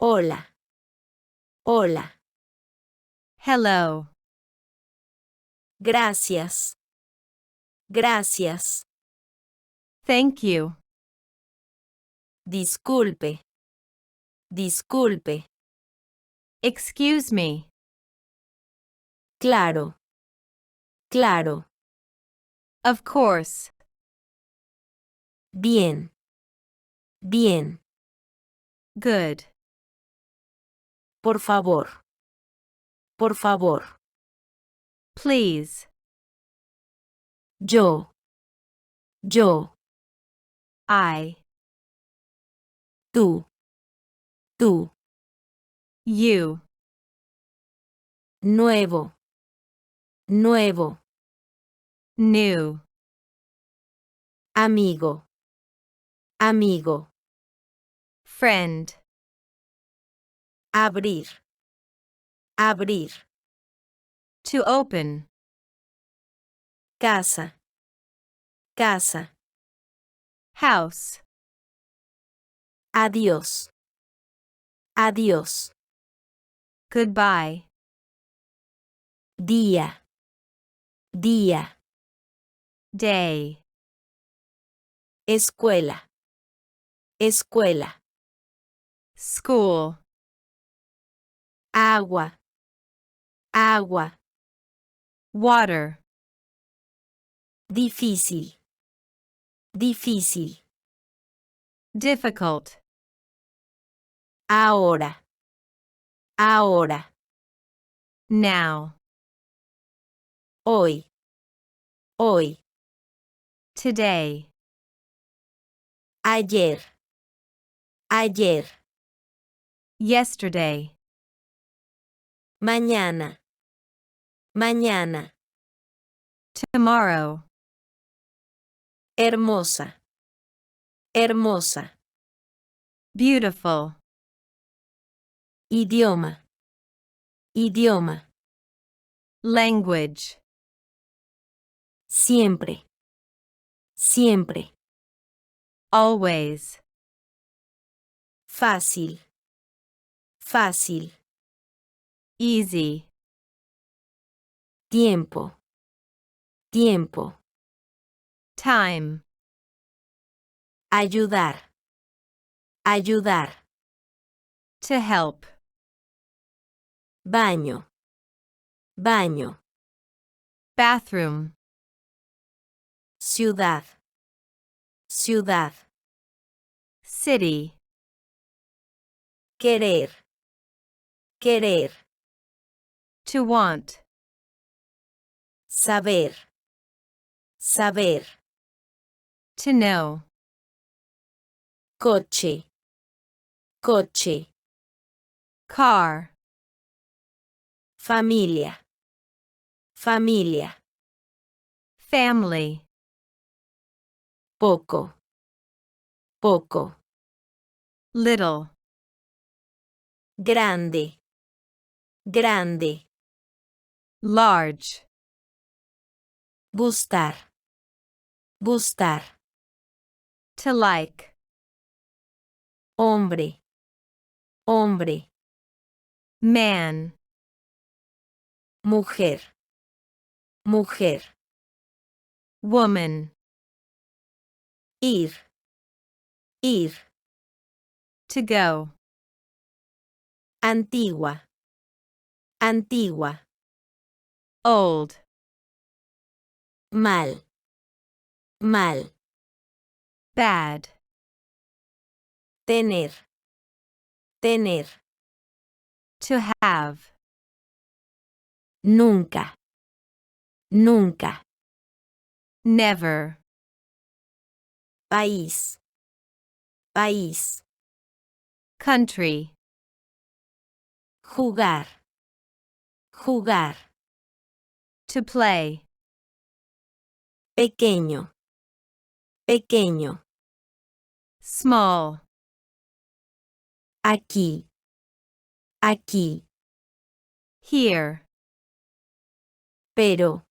Hola. Hola. Hello. Gracias. Gracias. Thank you. Disculpe. Disculpe. Excuse me. Claro. Claro. Of course. Bien. Bien. Good. Por favor. Por favor. Please. Yo. Yo. I. Tú. Tú. You. Nuevo. Nuevo. New. Amigo. Amigo. Friend. Abrir. Abrir. To open. Casa. Casa. House. Adiós. Adiós. Goodbye. Día. Día. Day. Escuela. Escuela. School. Agua. Agua. Water. Difícil. Difícil. Difficult. Ahora. Ahora. Now. Hoy. Hoy. Today. Ayer. Ayer. Yesterday. Mañana. Mañana. Tomorrow. Hermosa. Hermosa. Beautiful. Idioma. Idioma. Language. Siempre. Siempre. Always. Fácil. Fácil. Easy. Tiempo. Tiempo. Time. Ayudar. Ayudar. To help. Baño. Baño. Bathroom. Ciudad. Ciudad. City. Querer. Querer. To want. Saber. Saber. To know. Coche. Coche. Car. Familia. Familia. Family. Poco. Poco. Little. Grande. Grande. Large. Gustar. Gustar. To like. Hombre. Hombre. Man. Mujer. Mujer. Woman. Ir. Ir. To go. Antigua. Antigua. Old. Mal. Mal. Bad. Tener. Tener. To have. Nunca. Nunca. Never. País. País. Country. Jugar. Jugar. To play. Pequeño. Pequeño. Small. Aquí. Aquí. Here. Pero.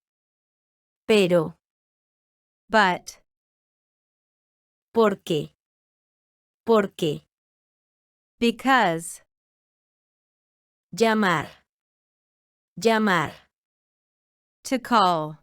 Pero. But. ¿Por qué? ¿Por qué? Because. llamar, llamar, to call.